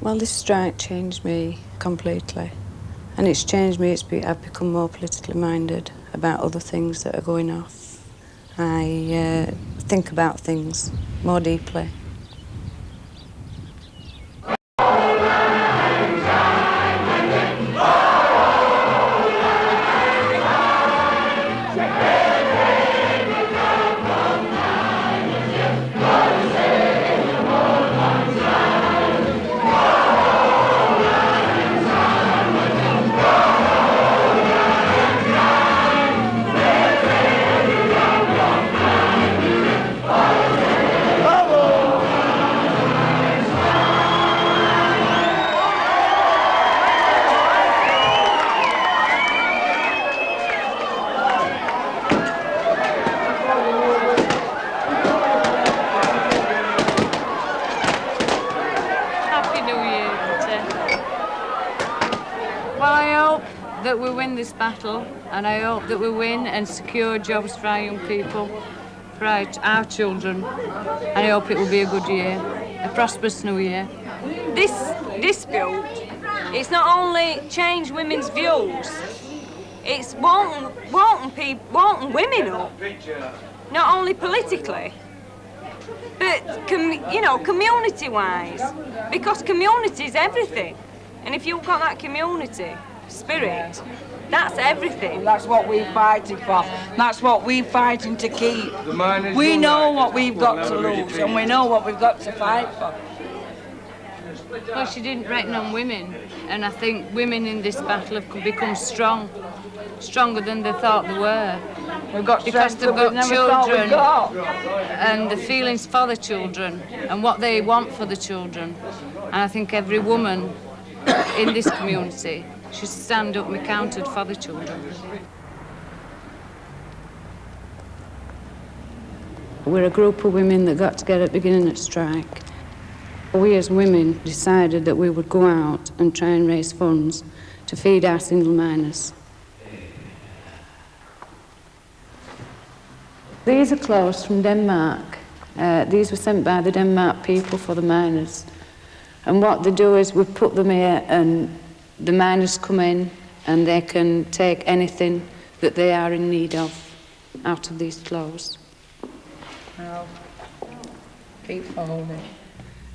Well, this strike changed me completely. And it's changed me. I've become more politically minded about other things that are going off. I think about things more deeply. That we win this battle, and I hope that we win and secure jobs for our young people, for our children, and I hope it will be a good year, a prosperous new year. This dispute, it's not only changed women's views, it's woken women up, not only politically, but community-wise, because community is everything, and if you've got that community spirit, that's everything. That's what we're fighting for. That's what we're fighting to keep. We know what we've got to lose, and we know what we've got to fight for. Well, she didn't reckon on women, and I think women in this battle have become stronger than they thought they were. We've got because they've got children and the feelings for the children and what they want for the children. And I think every woman in this community should stand up and be counted for the children. We're a group of women that got together at the beginning of the strike. We as women decided that we would go out and try and raise funds to feed our single miners. These are clothes from Denmark. These were sent by the Denmark people for the miners. And what they do is we put them here and the miners come in and they can take anything that they are in need of out of these clothes. Well, keep holding.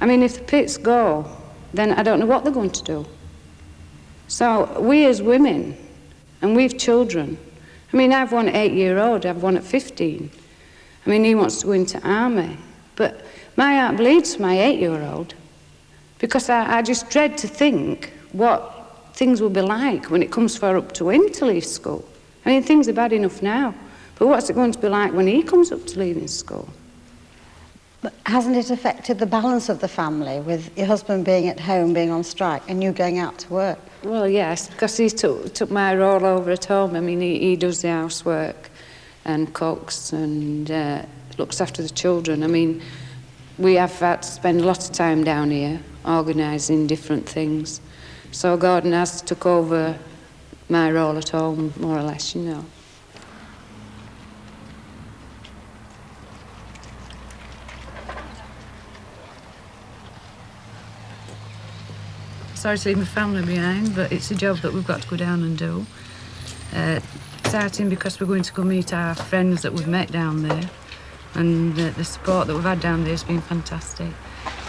I mean, if the pits go, then I don't know what they're going to do. So we as women, and we've children. I mean, I've one 8-year-old, I've one at 15. I mean, he wants to go into army. But my heart bleeds for my 8-year-old because I just dread to think what things will be like when it comes for up to him to leave school. I mean, things are bad enough now, but what's it going to be like when he comes up to leaving school? But hasn't it affected the balance of the family, with your husband being at home, being on strike, and you going out to work? Well, yes, because he took my role over at home. I mean, he does the housework and cooks and looks after the children. I mean, we have had to spend a lot of time down here organising different things. So Gordon has took over my role at home, more or less, you know. Sorry to leave my family behind, but it's a job that we've got to go down and do. Exciting because we're going to go meet our friends that we've met down there, and the support that we've had down there has been fantastic.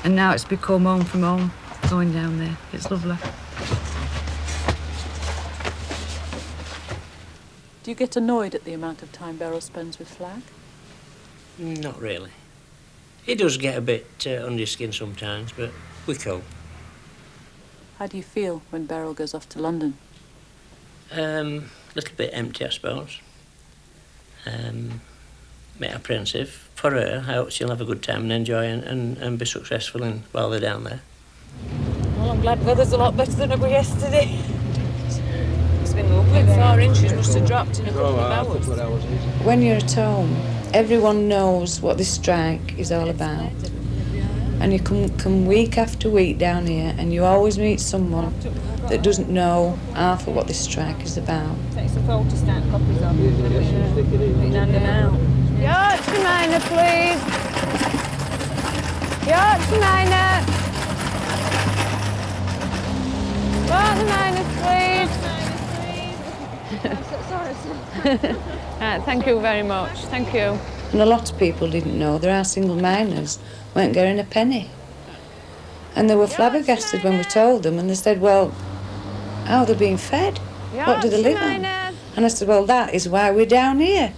And now it's become home from home, going down there. It's lovely. Do you get annoyed at the amount of time Beryl spends with Flag? Not really. It does get a bit under your skin sometimes, but we cope. How do you feel when Beryl goes off to London? A little bit empty, I suppose. Bit apprehensive. For her, I hope she'll have a good time and enjoy and be successful while they're down there. Well, I'm glad weather's a lot better than it was yesterday. It's been lovely. 4 inches must have dropped in a couple of hours. When you're at home, everyone knows what this strike is all about. And you come week after week down here and you always meet someone that doesn't know half of what this strike is about. Take some photostat copies of it and hand them out. Yorkshire Miner, please. Yorkshire Miner. Spot the miners, please. Right, thank you very much. Thank you. And a lot of people didn't know there are single miners weren't getting a penny. And they were flabbergasted when we told them, and they said, well, how are they being fed? What do they live on? And I said, well, that is why we're down here.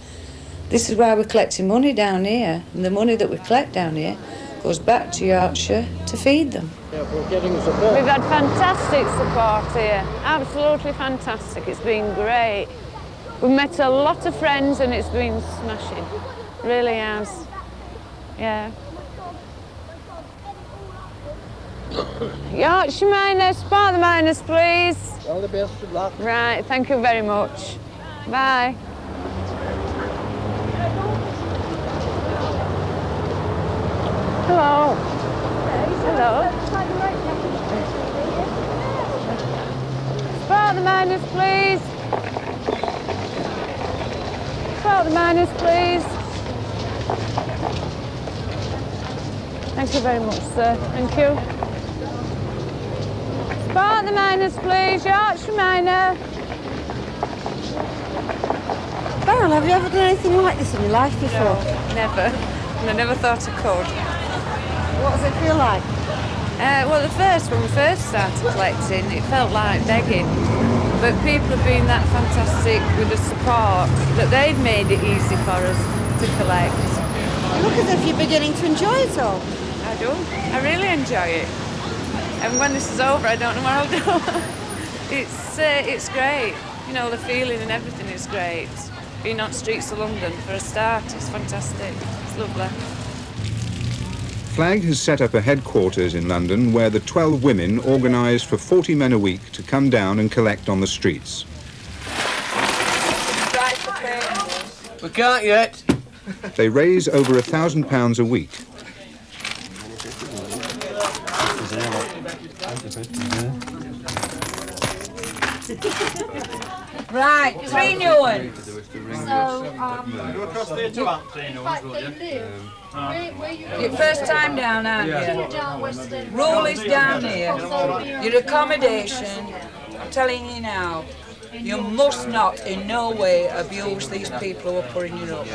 This is why we're collecting money down here, and the money that we collect down here goes back to Yorkshire to feed them. Yeah, we're getting support. We've had fantastic support here, absolutely fantastic. It's been great. We've met a lot of friends and it's been smashing, really has, yeah. Yorkshire miners, spot the miners, please. All the best of luck. Right, thank you very much. Bye. Hello. Hello. Spot the miners, please. Spot the miners, please. Thank you very much, sir. Thank you. Spot the miners, please. Yorkshire miner. Beryl, have you ever done anything like this in your life before? No, never. And I never thought I could. What does it feel like? Well, when we first started collecting, it felt like begging. But people have been that fantastic with the support that they've made it easy for us to collect. You look as if you're beginning to enjoy it all. I do. I really enjoy it. And when this is over, I don't know what I'll do. It's great. You know, the feeling and everything is great. Being on streets of London for a start, it's fantastic. It's lovely. FLAG has set up a headquarters in London where the 12 women organise for 40 men a week to come down and collect on the streets. We can't yet. They raise over £1,000 a week. Right, 3 new ones. Your first time down, aren't you? Rule is down here. Your accommodation, I'm telling you now, you must not in no way abuse these people who are putting you up.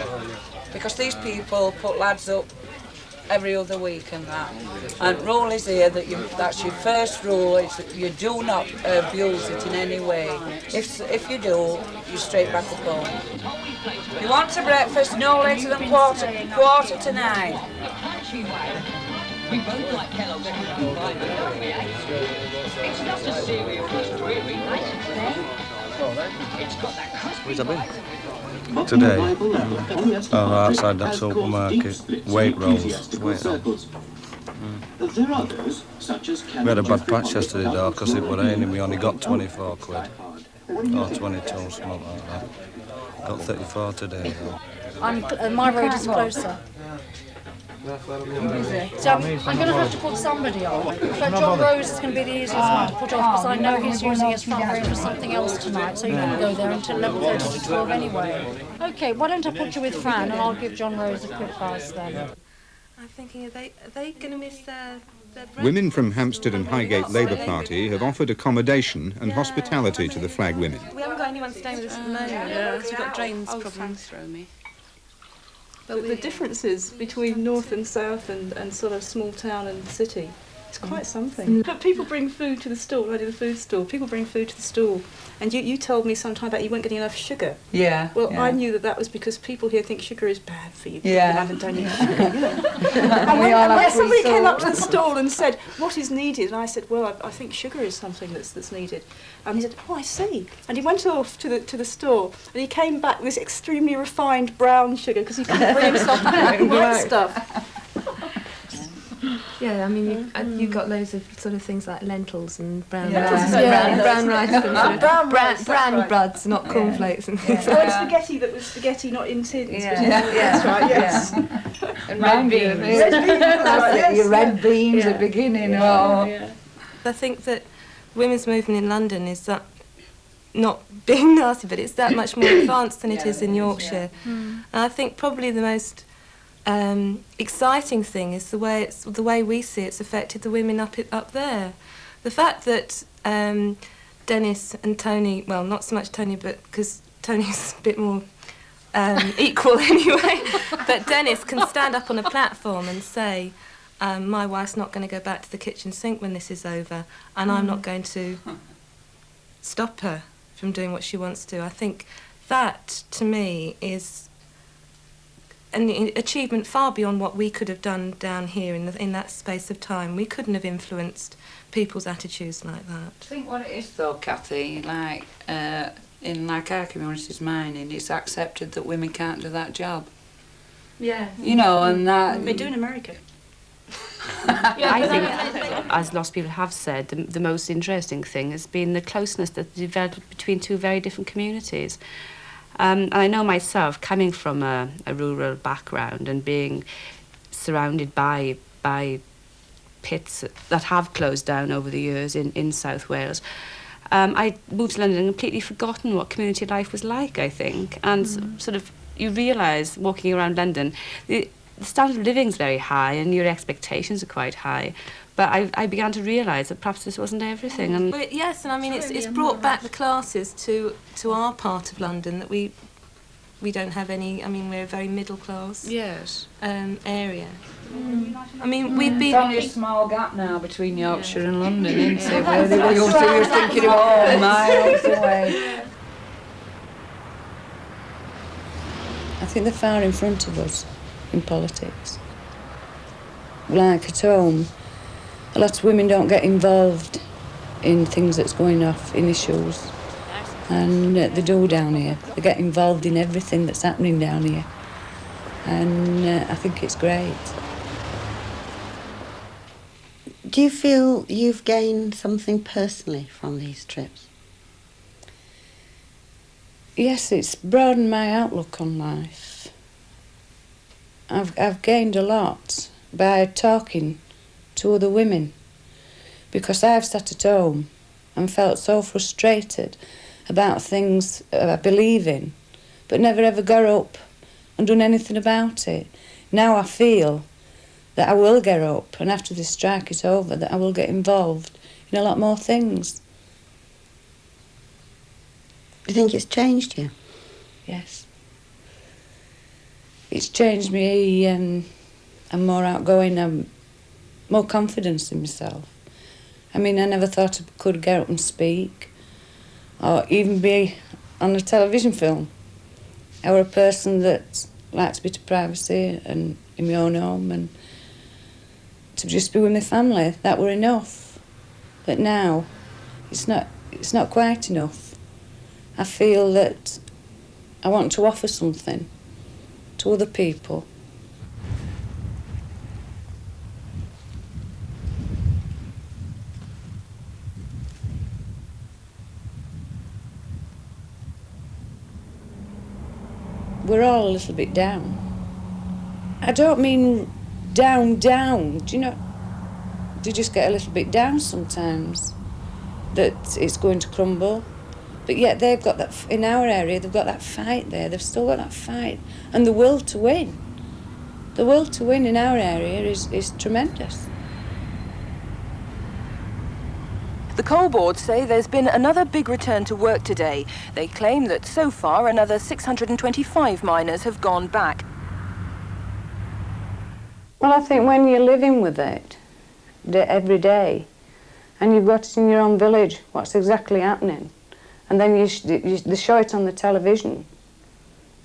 Because these people put lads up every other week and that. And rule is here that that's your first rule, is that you do not abuse it in any way. If you do, you're straight back up home. You want a breakfast no later than quarter to 9. We both like Kellogg's It's not a cereal, it's really nice today. It's got that crispy. Where's that been? Today, outside that supermarket, weight rolls. We had a bad patch yesterday though, because it was raining. We only got 24 quid, or 22, something like that. Got 34 today though. My road is closer. So I'm going to have to put somebody on. But John Rose is going to be the easiest one to put off because I know he's using his front room for something else tonight, so you can go there until 11:30 to 12 anyway. Okay, why don't I put you with Fran and I'll give John Rose a quick pass then. I'm thinking, are they going to miss their Women from Hampstead and Highgate Labour Party have offered accommodation and hospitality to the FLAG women. We haven't got anyone staying with us at the moment. Yeah, because we've got drains problems. Throw me. But the differences between north and south and sort of small town and city, it's quite something. But people bring food to the stall. I do the food stall. People bring food to the stall. And you told me sometime about you weren't getting enough sugar. Yeah. Well, yeah. I knew that was because people here think sugar is bad for you. Yeah. And don't eat sugar. And when somebody came up to the stall and said, what is needed? And I said, well, I think sugar is something that's needed. And he said, oh, I see. And he went off to the store and he came back with this extremely refined brown sugar because he couldn't bring himself to make the white stuff. Yeah, I mean, you've got loads of sort of things like lentils and brown rice. Brown rice and brown breads, not cornflakes and things. And spaghetti that was spaghetti, not in tins. Yeah. That's right, yes. And red beans. Your red beans at the beginning. I think that women's movement in London is that, not being nasty, but it's that much more advanced than it is in Yorkshire. And I think probably the most exciting thing is the way we see it's affected the women up there. The fact that Dennis and Tony, well, not so much Tony, but because Tony's a bit more equal anyway, but Dennis can stand up on a platform and say, my wife's not going to go back to the kitchen sink when this is over, and I'm not going to stop her from doing what she wants to. I think that, to me, is an achievement far beyond what we could have done down here in that space of time. We couldn't have influenced people's attitudes like that. I think what it is, though, Kathy, like, in like our community's mining, it's accepted that women can't do that job. Yeah. You know, and that... They do in America. I think, as lots of people have said, the most interesting thing has been the closeness that developed between two very different communities. And I know myself, coming from a rural background and being surrounded by pits that have closed down over the years in South Wales, I moved to London and completely forgotten what community life was like, I think. And sort of, you realise, walking around London, the standard of living is very high and your expectations are quite high. But I began to realise that perhaps this wasn't everything. And but yes, and I mean, it's brought back the classes to our part of London that we don't have any. I mean, we're a very middle class area. I mean, we've been... It's only a small gap now between Yorkshire and London, isn't it? Where they were thinking of all miles away. I think they're far in front of us in politics. Like at home, a lot of women don't get involved in things that's going off, in issues. And they do down here. They get involved in everything that's happening down here. And I think it's great. Do you feel you've gained something personally from these trips? Yes, it's broadened my outlook on life. I've gained a lot by talking to other women, because I've sat at home and felt so frustrated about things I believe in, but never ever got up and done anything about it. Now I feel that I will get up, and after this strike is over, that I will get involved in a lot more things. Do you think it's changed you? Yes. It's changed me. I'm more outgoing, I'm more confidence in myself. I mean, I never thought I could get up and speak, or even be on a television film. I were a person that liked a bit of privacy and in my own home, and to just be with my family, that were enough. But now, it's not quite enough. I feel that I want to offer something to other people. We're all a little bit down. I don't mean down, do you know? Do you just get a little bit down sometimes that it's going to crumble? But yet they've got that, in our area, they've got that fight there. They've still got that fight. And the will to win. The will to win in our area is tremendous. The coal board say there's been another big return to work today. They claim that so far another 625 miners have gone back. Well, I think when you're living with it every day, and you've got it in your own village, what's exactly happening, and then they show it on the television,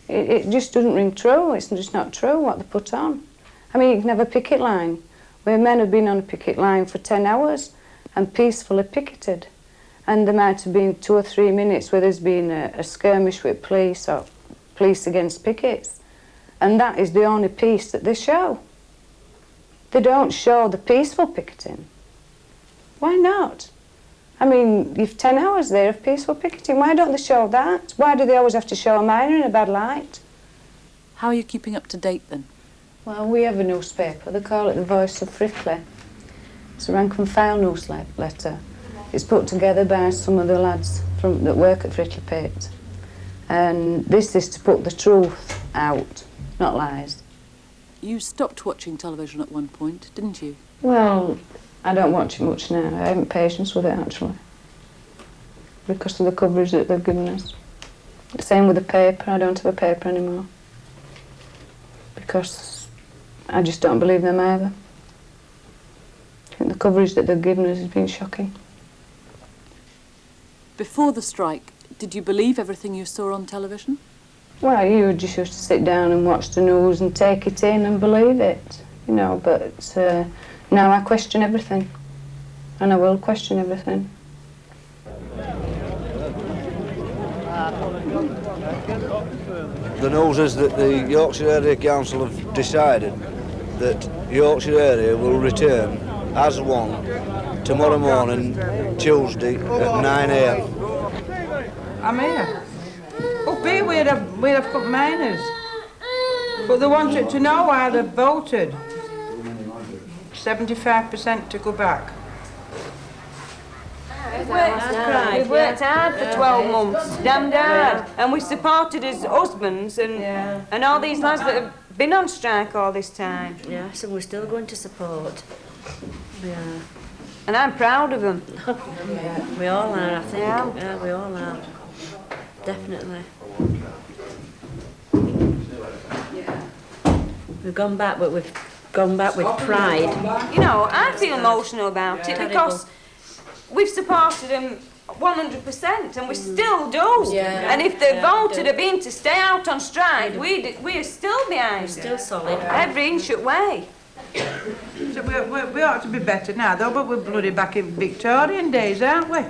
it just doesn't ring true. It's just not true what they put on. I mean, you can have a picket line where men have been on a picket line for 10 hours and peacefully picketed, and there might have been 2 or 3 minutes where there's been a skirmish with police or police against pickets, and that is the only peace that they show. They don't show the peaceful picketing. Why not? I mean, you've 10 hours there of peaceful picketing. Why don't they show that? Why do they always have to show a miner in a bad light? How are you keeping up to date then? Well, we have a newspaper. They call it the Voice of Frickley. It's a rank and file newsletter. It's put together by some of the lads that work at Frickley Pit. And this is to put the truth out, not lies. You stopped watching television at one point, didn't you? Well, I don't watch it much now. I haven't patience with it, actually. because of the coverage that they've given us. The same with the paper. I don't have a paper anymore because I just don't believe them either. I think the coverage that they've given us has been shocking. Before the strike, did you believe everything you saw on television? Well, you just used to sit down and watch the news and take it in and believe it, you know, but now I question everything, and I will question everything. The news is that the Yorkshire Area Council have decided that Yorkshire Area will return as one tomorrow morning, Tuesday at 9 a.m. I'm here. Up here we'd have got miners. But they wanted to know how they voted. 75% to go back. We've worked hard for 12 months, damned hard, and we supported his husbands and all these lads that have been on strike all this time. Yes, and we're still going to support. Yeah. And I'm proud of them. Yeah, we all are, I think. Yeah, we all are. Definitely. We've gone back, but we've gone back with pride. You know, I feel emotional about it because we've supported them 100% and we still do. Yeah. And if the voted have been to stay out on strike, we're still behind. We're still solid. Every inch of way. So we ought to be better now, though, but we're bloody back in Victorian days, aren't we?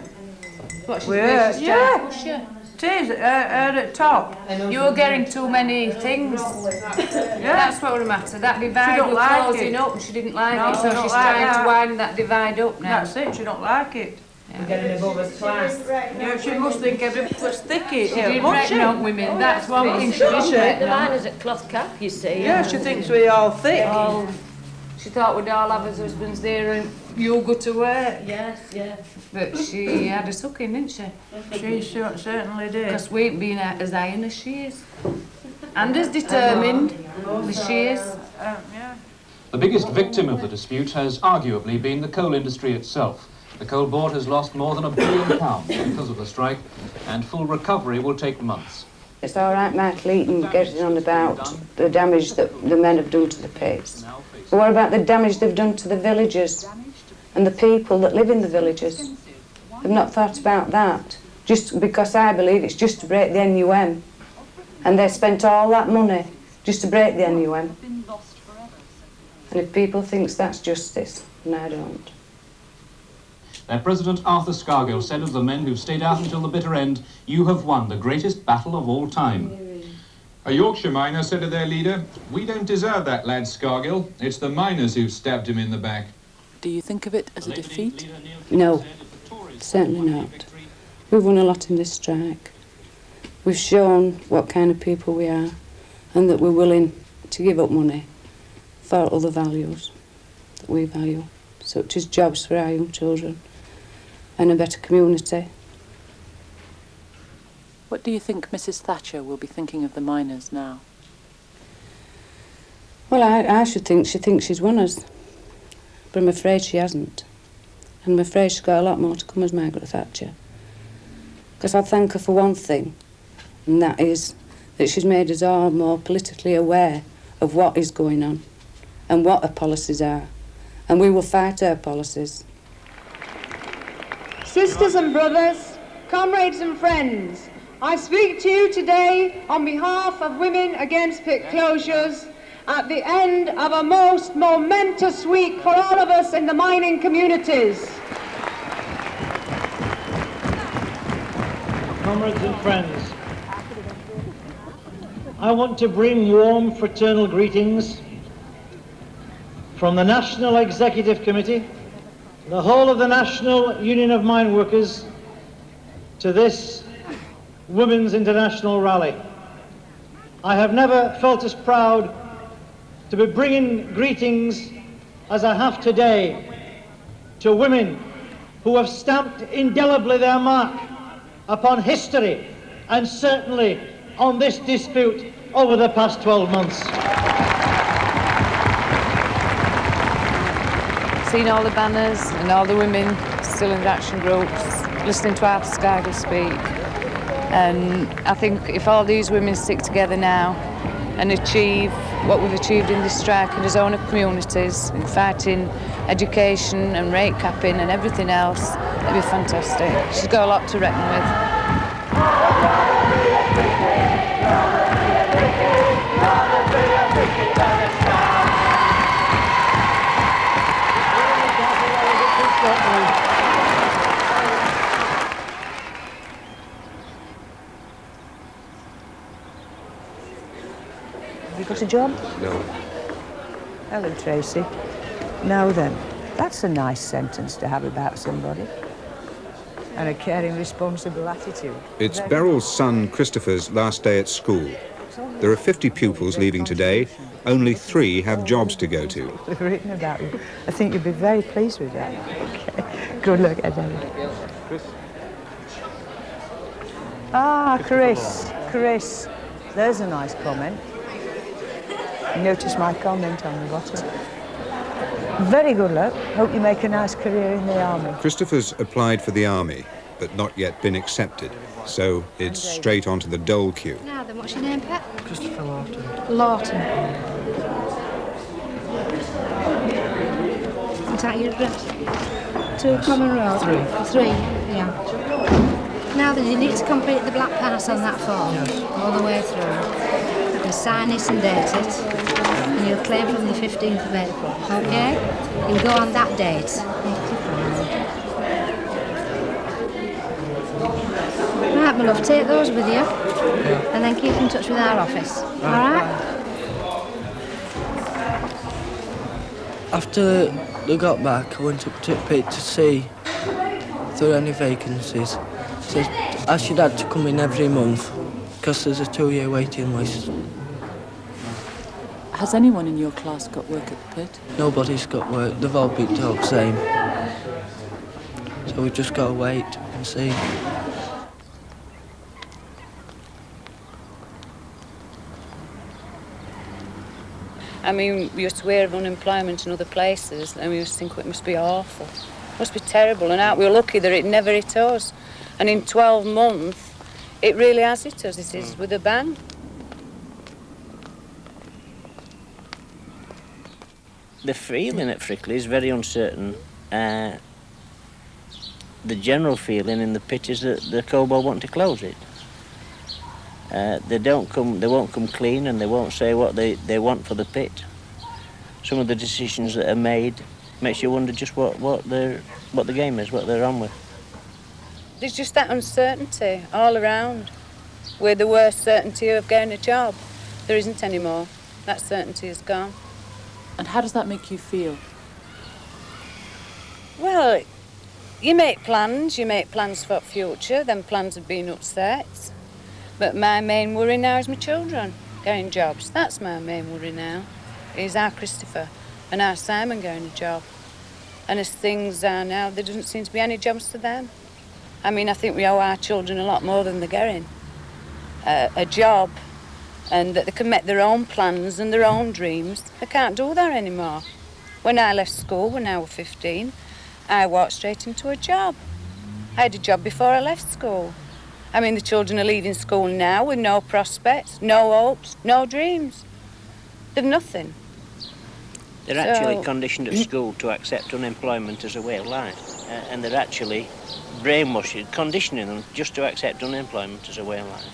What, we're, yeah. Push you? It is, at top. You were getting too many things. That's what the matter. That divide was closing up and she didn't like it, so she's trying to widen that divide up now. That's it, she don't like it. We're getting above us class. Yeah, she must think everybody's thick. She did pregnant women, that's one thing she did pregnant. The line is at cloth cap, you see. Yeah, she thinks we all thick. She thought we'd all have her husbands there and you go to work. Yes, yes. But she had a sucking, didn't she? She certainly did. Because we ain't been as iron as she is. And as determined as she is. Yeah. The biggest victim of the dispute has arguably been the coal industry itself. The Coal Board has lost more than £1 billion because of the strike, and full recovery will take months. It's all right, Michael Eaton getting on about the damage that the men have done to the pits. But what about the damage they've done to the villagers and the people that live in the villages? They've not thought about that. Just because I believe it's just to break the NUM. And they spent all that money just to break the NUM. And if people think that's justice, then I don't. Their President Arthur Scargill said of the men who stayed out until the bitter end, "You have won the greatest battle of all time." A Yorkshire miner said to their leader, "We don't deserve that lad Scargill. It's the miners who've stabbed him in the back." Do you think of it as a defeat? No, certainly not. We've won a lot in this strike. We've shown what kind of people we are and that we're willing to give up money for other values that we value, such as jobs for our young children and a better community. What do you think Mrs. Thatcher will be thinking of the miners now? Well, I should think she thinks she's won us, but I'm afraid she hasn't. And I'm afraid she's got a lot more to come as Margaret Thatcher. Because I thank her for one thing, and that is that she's made us all more politically aware of what is going on and what her policies are. And we will fight her policies. Sisters and brothers, comrades and friends, I speak to you today on behalf of Women Against Pit Closures at the end of a most momentous week for all of us in the mining communities. Comrades and friends, I want to bring warm fraternal greetings from the National Executive Committee, the whole of the National Union of Mine Workers, to this Women's International Rally. I have never felt as proud to be bringing greetings as I have today to women who have stamped indelibly their mark upon history and certainly on this dispute over the past 12 months. Seen all the banners and all the women still in the action groups listening to Arthur Scargill speak. And I think if all these women stick together now and achieve what we've achieved in this strike in the zone of communities, in fighting education and rate capping and everything else, it'd be fantastic. She's got a lot to reckon with. Have you got a job? No. Hello, Tracy. Now then, that's a nice sentence to have about somebody. And a caring, responsible attitude. It's Beryl's son Christopher's last day at school. There are 50 pupils leaving today. Only 3 have jobs to go to. They've written about you. I think you'll be very pleased with that. Okay. Good luck, Adam. Chris? Ah, Chris. There's a nice comment. Notice my comment on the bottom. Very good luck. Hope you make a nice career in the army. Christopher's applied for the army, but not yet been accepted. So it's straight onto the dole queue. Now then, what's your name, Pet? Christopher Lawton. Lawton. Is that your address? 2 Common Road? 3, yeah. Now then, you need to complete the black pass on that form, all the way through. You sign it and date it, and you'll claim from the 15th of April, okay? You'll go on that date. Right, my love, take those with you, and then keep in touch with our office, all right? After they got back, I went up to Pete to see if there were any vacancies. Said I should have to come in every month because there's a 2-year waiting list. Has anyone in your class got work at the pit? Nobody's got work. They've all been told the same. So we've just got to wait and see. I mean, we used to hear of unemployment in other places, and we used to think, it must be awful. It must be terrible, and we were lucky that it never hit us. And in 12 months, it really has hit us. It is with a bang. The feeling at Frickley is very uncertain. The general feeling in the pit is that the coal board want to close it. They won't come clean, and they won't say what they want for the pit. Some of the decisions that are made makes you wonder just what the game is, what they're on with. There's just that uncertainty all around. We're the worst certainty of getting a job. There isn't anymore. That certainty is gone. And how does that make you feel? Well, you make plans for the future, then plans have been upset. But my main worry now is my children getting jobs. That's my main worry now, is our Christopher and our Simon getting a job. And as things are now, there doesn't seem to be any jobs for them. I mean, I think we owe our children a lot more than they're getting. A job, and that they can make their own plans and their own dreams. They can't do that anymore. When I left school, when I was 15, I walked straight into a job. I had a job before I left school. I mean, the children are leaving school now with no prospects, no hopes, no dreams. They've nothing. They're actually conditioned at school to accept unemployment as a way of life. And they're actually brainwashing, conditioning them just to accept unemployment as a way of life.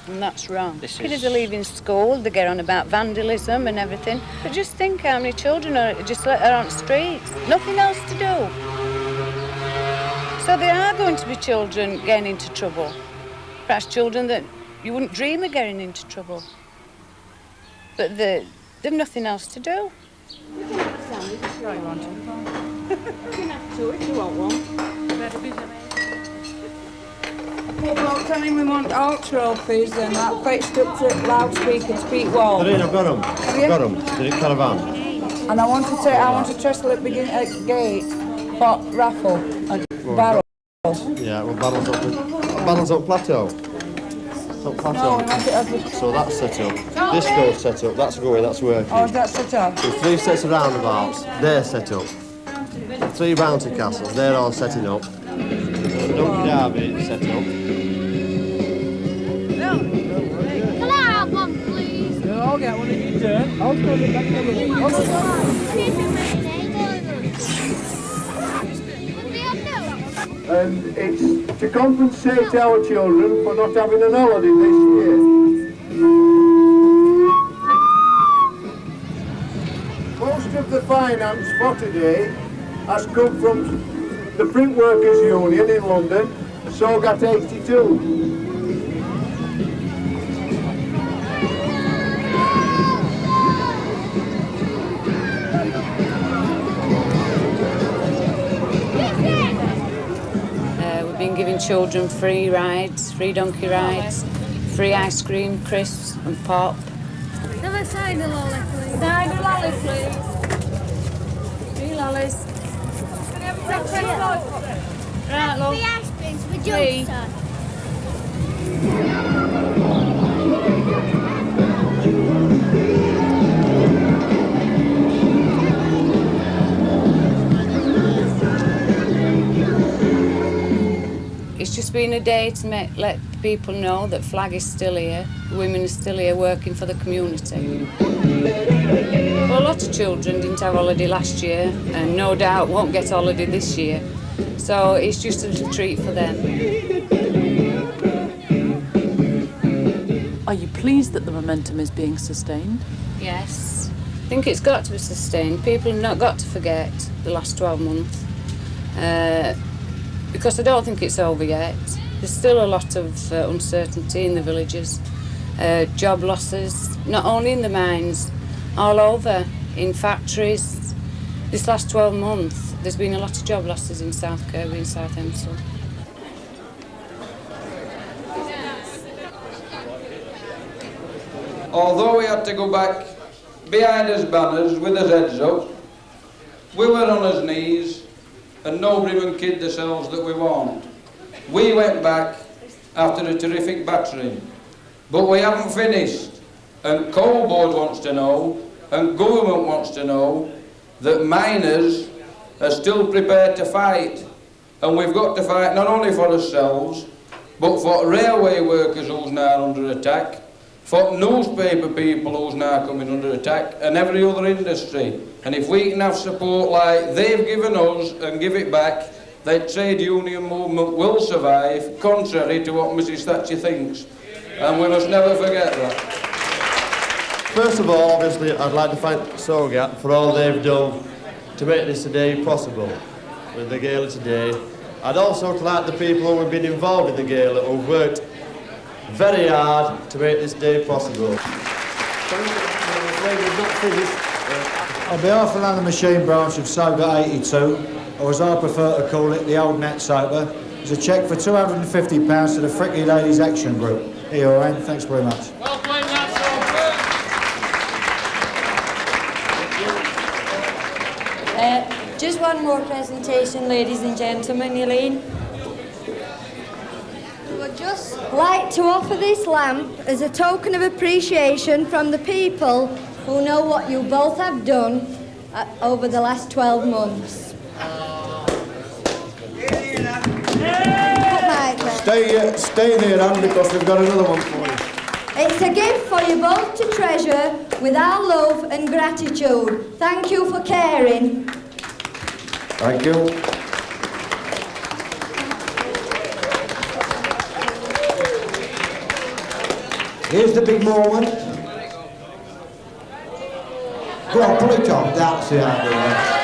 And that's wrong. Kids are leaving school, they get on about vandalism and everything. But just think how many children are just on the streets. Nothing else to do. So there are going to be children getting into trouble. Perhaps children that you wouldn't dream of getting into trouble. But they've nothing else to do. You can have a sandwich if you want to. You can have 2 if you want one. Poor bloke telling we want art trophies and that fetched up to loudspeaker to Pete Wall. I've got them. I've got them. They're in caravan. And I want to trestle at gate for raffle at Beryl. Yeah, well, Barrel's up plateau. It's up plateau. No, so that's set up. This goes set up. That's going. That's working. Oh, is that set up? There's 3 sets of roundabouts. They're set up. 3 bounty castles. They're all setting up. the donkey derby set up. Can I have one, please? No, I'll get one if you turn. I'll throw it back in the And it's to compensate our children for not having an holiday this year. Most of the finance for today has come from the Print Workers Union in London, Sogat 82. Been giving children free rides, free donkey rides, free ice cream, crisps and pop. Can I sign a lolly, please? Sign a lolly, please. 3 lollies. Right, love. 3 ice creams with 3. Johnson. It's just been a day to let people know that Flag is still here, women are still here working for the community. Well, a lot of children didn't have holiday last year and no doubt won't get holiday this year. So it's just a little treat for them. Are you pleased that the momentum is being sustained? Yes. I think it's got to be sustained. People have not got to forget the last 12 months. Because I don't think it's over yet. There's still a lot of uncertainty in the villages, job losses, not only in the mines, all over, in factories. This last 12 months, there's been a lot of job losses in South Kirby and South Hemsel. Although we had to go back behind his banners with his heads up, we were on his knees, and nobody even kid themselves that we weren't. We went back after a terrific battering, but we haven't finished. And Coal Board wants to know, and government wants to know, that miners are still prepared to fight. And we've got to fight not only for ourselves, but for railway workers who's now under attack, for newspaper people who's now coming under attack, and every other industry. And if we can have support like they've given us and give it back, the trade union movement will survive, contrary to what Mrs Thatcher thinks. And we must never forget that. First of all, obviously, I'd like to thank Sogat for all they've done to make this today possible, with the gala today. I'd also like the people who have been involved in the gala, who've worked very hard to make this day possible. On behalf of the machine branch of Sogat 82, or as I prefer to call it, the old Nat Sober, is a cheque for £250 to the Frickley Ladies Action Group. EON, thanks very much. Well played, Just one more presentation, ladies and gentlemen, Elaine. We'd just like to offer this lamp as a token of appreciation from the people who know what you both have done over the last 12 months. Stay there, Anne, because we've got another one for you. It's a gift for you both to treasure with our love and gratitude. Thank you for caring. Thank you. Here's the big moment. Go on, pull it on. That's the idea.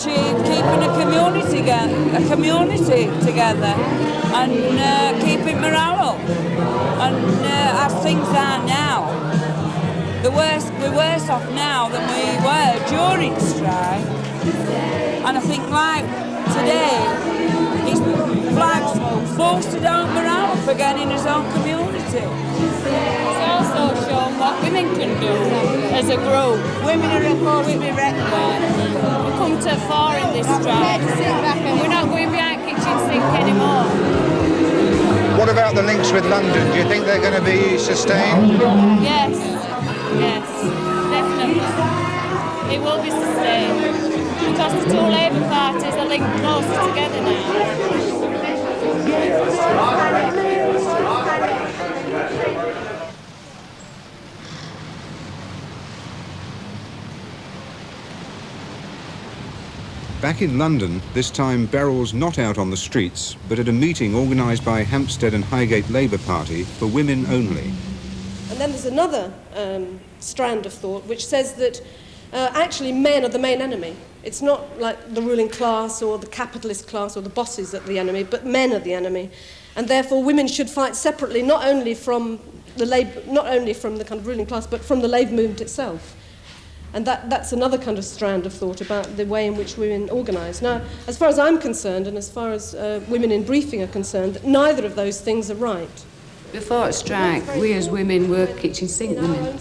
Keeping a community together and keeping morale up. And as things are now, we're worse off now than we were during strike. And I think like today, Flag's boosted our morale up again in his own community. It's also shown what women can do as a group. Women are a force to be reckoned with. We've come too far in this strike, and we're not going behind kitchen sink anymore. What about the links with London? Do you think they're going to be sustained? Yes, yes, definitely. It will be sustained because the two Labour parties are linked closer together now. Back in London, this time Beryl's not out on the streets, but at a meeting organised by Hampstead and Highgate Labour Party for women only. And then there's another strand of thought which says that actually men are the main enemy. It's not like the ruling class or the capitalist class or the bosses that are the enemy, but men are the enemy. And therefore women should fight separately, not only from the kind of ruling class, but from the labour movement itself. And that's another kind of strand of thought about the way in which women organise. Now, as far as I'm concerned, and as far as women in briefing are concerned, neither of those things are right. Before a strike, we as women were kitchen sink women,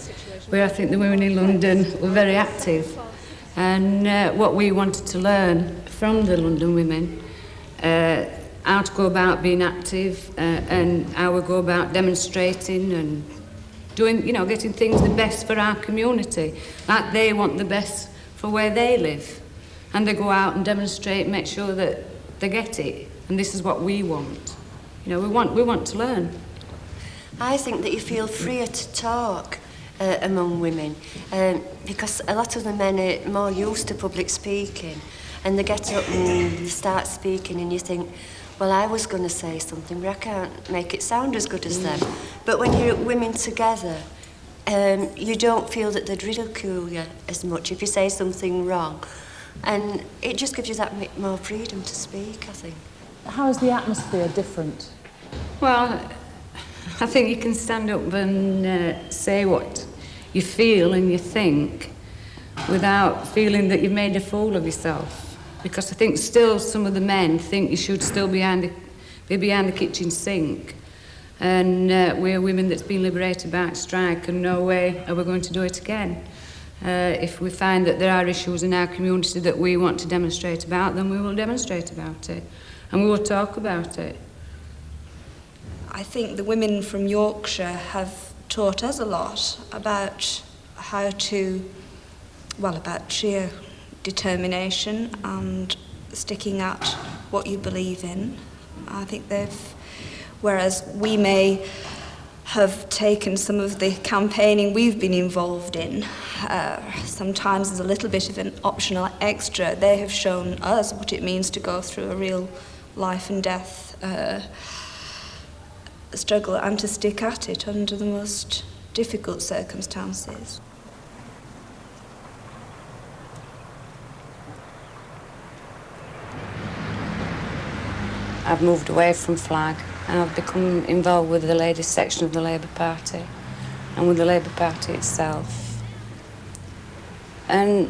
where I think the women in London were very active. And what we wanted to learn from the London women, how to go about being active and how we go about demonstrating and doing, you know, getting things the best for our community. Like they want the best for where they live. And they go out and demonstrate, make sure that they get it. And this is what we want. You know, we want to learn. I think that you feel freer to talk among women because a lot of the men are more used to public speaking and they get up and they start speaking and you think, well, I was going to say something, but I can't make it sound as good as them. But when you're women together, you don't feel that they'd ridicule you as much if you say something wrong. And it just gives you that bit more freedom to speak, I think. How is the atmosphere different? Well, I think you can stand up and say what you feel and you think without feeling that you've made a fool of yourself. Because I think still some of the men think you should still be behind the kitchen sink. And we're women that's been liberated by strike and no way are we going to do it again. If we find that there are issues in our community that we want to demonstrate about, then we will demonstrate about it. And we will talk about it. I think the women from Yorkshire have taught us a lot about how to, well, about sheer determination and sticking at what you believe in. I think whereas we may have taken some of the campaigning we've been involved in, sometimes as a little bit of an optional extra, they have shown us what it means to go through a real life and death struggle and to stick at it under the most difficult circumstances. I've moved away from flag and I've become involved with the ladies section of the Labour Party and with the Labour Party itself. And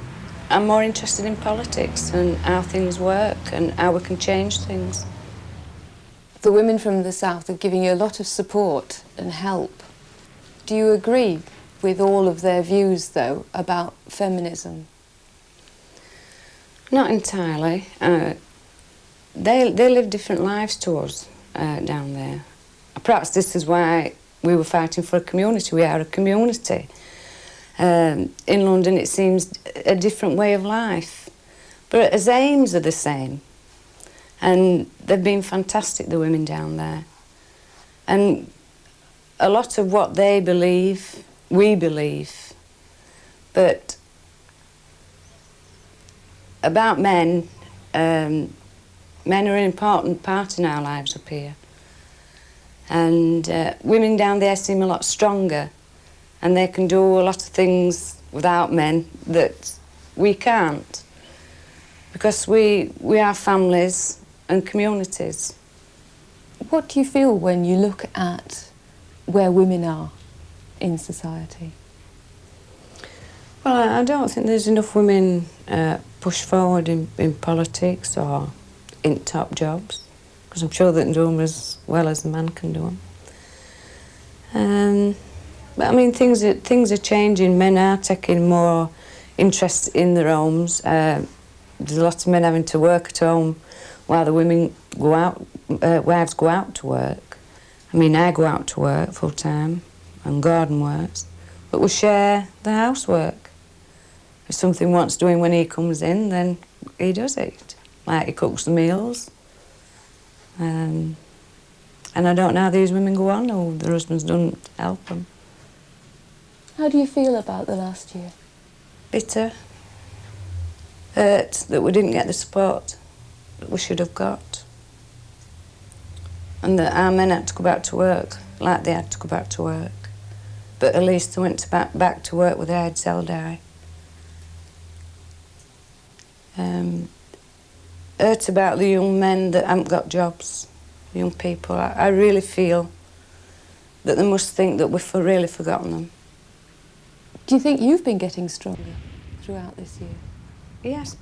I'm more interested in politics and how things work and how we can change things. The women from the South are giving you a lot of support and help. Do you agree with all of their views, though, about feminism? Not entirely. They live different lives to us down there. Perhaps this is why we were fighting for a community. We are a community. In London it seems a different way of life. But as aims are the same. And they've been fantastic, the women down there. And a lot of what they believe, we believe. But about men, men are an important part in our lives up here. And women down there seem a lot stronger and they can do a lot of things without men that we can't. Because we are families and communities. What do you feel when you look at where women are in society? Well, I don't think there's enough women pushed forward in politics or in top jobs, because I'm sure they can do them as well as the man can do them. But I mean, things are changing. Men are taking more interest in their homes. There's a lot of men having to work at home while the women go out, wives go out to work. I mean, I go out to work full time and Gordon works, but we share the housework. If something wants doing when he comes in, then he does it. Like he cooks the meals. And I don't know how these women go on, or their husbands don't help them. How do you feel about the last year? Bitter. Hurt that we didn't get the support that we should have got. And that our men had to go back to work, like they had to go back to work. But at least they went back to work with their heads held high. Hurt about the young men that haven't got jobs, young people. I really feel that they must think that we've really forgotten them. Do you think you've been getting stronger throughout this year? Yes.